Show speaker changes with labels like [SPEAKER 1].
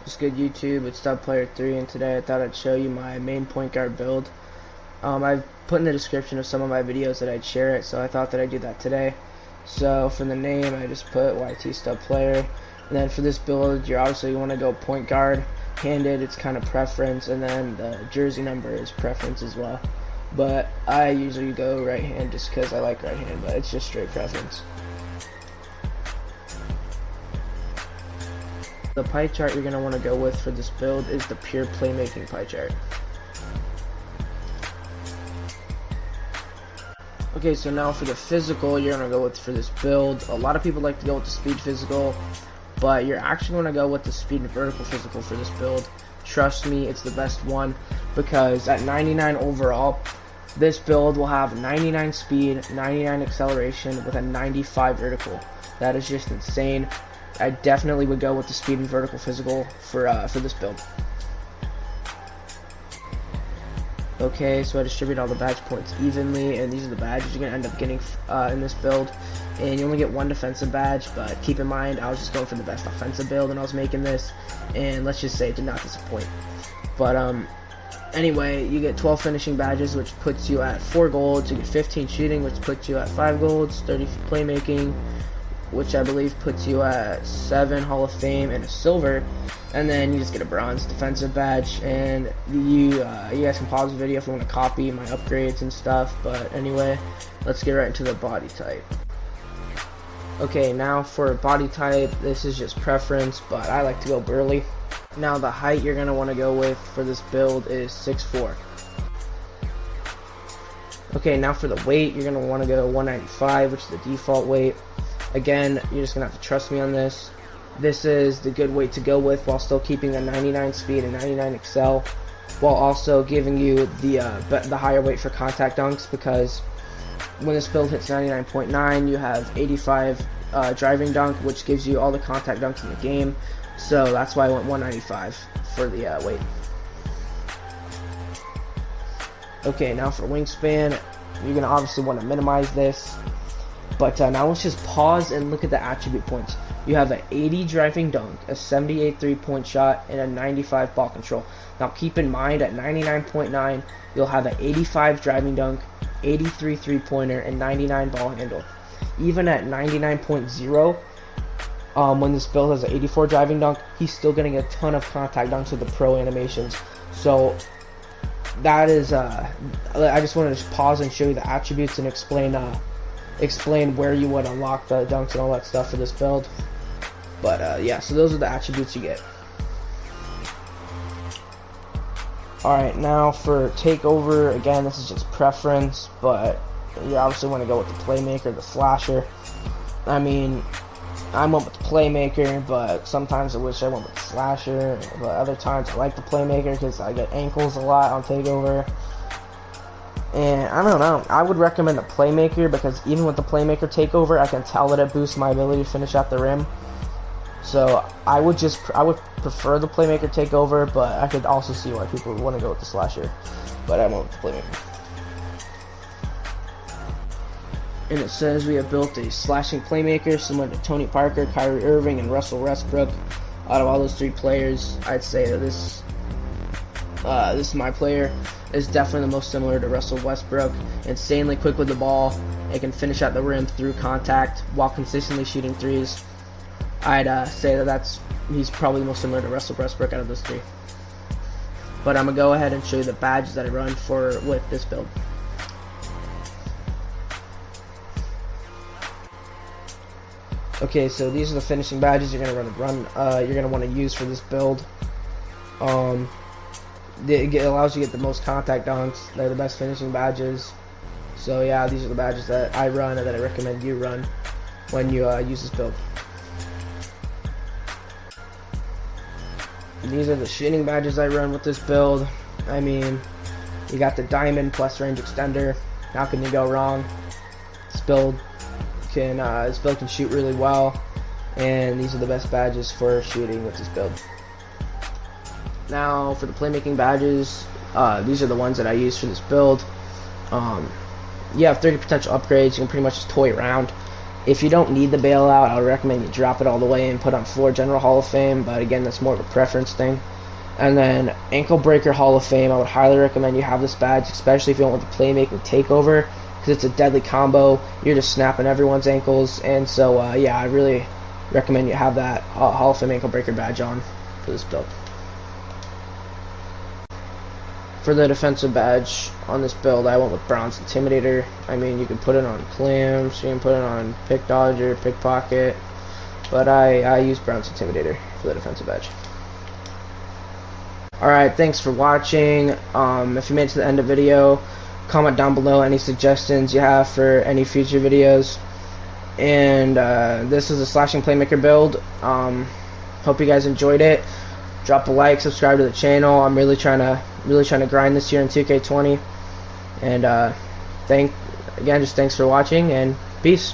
[SPEAKER 1] What's good, YouTube? It's StubPlayer3, and today I thought I'd show you my main point guard build. I've put in the description of some of my videos that I'd share it, so I thought that I'd do that today. So for the name, I just put YT StubPlayer. And then for this build, you want to go point guard. Handed, it's kind of preference, and then the jersey number is preference as well. But I usually go right hand just because I like right hand, but it's just straight preference. The pie chart you're going to want to go with for this build is the pure playmaking pie chart. Okay, so now for the physical you're going to go with for this build. A lot of people like to go with the speed physical, but you're actually going to go with the speed and vertical physical for this build. Trust me, it's the best one, because at 99 overall, this build will have 99 speed, 99 acceleration with a 95 vertical. That is just insane. I definitely would go with the speed and vertical physical for this build. Okay, so I distribute all the badge points evenly, and these are the badges you're going to end up getting in this build. And you only get one defensive badge, but keep in mind, I was just going for the best offensive build when I was making this, and let's just say it did not disappoint. But anyway, you get 12 finishing badges, which puts you at 4 golds. You get 15 shooting, which puts you at 5 golds, 30 playmaking, which I believe puts you at 7 Hall of Fame and a silver, and then you just get a bronze defensive badge. And you guys can pause the video if you want to copy my upgrades and stuff. But anyway, let's get right into the body type. Okay, now for body type, this is just preference, but I like to go burly. Now the height you're going to want to go with for this build is 6'4". Okay, now for the weight, you're going to want to go 195, which is the default weight. Again, you're just going to have to trust me on this. This is the good weight to go with while still keeping the 99 speed and 99 excel, while also giving you the higher weight for contact dunks, because when this build hits 99.9, you have 85 driving dunk, which gives you all the contact dunks in the game. So that's why I went 195 for the weight. Okay, now for wingspan, you're going to obviously want to minimize this. But now let's just pause and look at the attribute points. You have an 80 driving dunk, a 78 3-point shot, and a 95 ball control. Now keep in mind, at 99.9, you'll have an 85 driving dunk, 83 3-pointer, and 99 ball handle. Even at 99.0, when this build has an 84 driving dunk, he's still getting a ton of contact dunks with the pro animations. So that is, I just wanted to pause and show you the attributes and explain where you would unlock the dunks and all that stuff for this build. But yeah, so those are the attributes you get. Alright, now for takeover, again, this is just preference, but you obviously want to go with the playmaker, the slasher. I mean, I went with the playmaker, but sometimes I wish I went with the slasher, but other times I like the playmaker because I get ankles a lot on takeover. And I don't know, I would recommend the playmaker, because even with the playmaker takeover, I can tell that it boosts my ability to finish at the rim. So I would prefer the playmaker takeover, but I could also see why people would want to go with the slasher. But I went with the playmaker. And it says we have built a slashing playmaker similar to Tony Parker, Kyrie Irving, and Russell Westbrook. Out of all those 3 players, I'd say that this is my player. Is definitely the most similar to Russell Westbrook. Insanely quick with the ball, and can finish at the rim through contact while consistently shooting threes. I'd say that he's probably the most similar to Russell Westbrook out of those 3. But I'm gonna go ahead and show you the badges that I run with this build. Okay, so these are the finishing badges you're gonna want to use for this build. It allows you to get the most contact dunks. They're the best finishing badges. So yeah, these are the badges that I run and that I recommend you run when you use this build. And these are the shooting badges I run with this build. I mean, you got the diamond plus range extender. How can you go wrong? This build can shoot really well, and these are the best badges for shooting with this build. Now for the playmaking badges, these are the ones that I use for this build. You have 30 potential upgrades. You can pretty much just toy around. If you don't need the bailout, I would recommend you drop it all the way and put on Floor General Hall of Fame, but again, that's more of a preference thing. And then Ankle Breaker Hall of Fame, I would highly recommend you have this badge, especially if you don't want the playmaking takeover, because it's a deadly combo. You're just snapping everyone's ankles, and so yeah, I really recommend you have that Hall of Fame Ankle Breaker badge on for this build. For the defensive badge on this build, I went with Bronze Intimidator. I mean, you can put it on Clamps, you can put it on Pick Dodger, Pickpocket, but I use Bronze Intimidator for the defensive badge. Alright, thanks for watching. If you made it to the end of the video, comment down below any suggestions you have for any future videos. And this is a Slashing Playmaker build. Hope you guys enjoyed it. Drop a like, subscribe to the channel. I'm really trying to grind this year in 2K20. And again, just thanks for watching, and peace.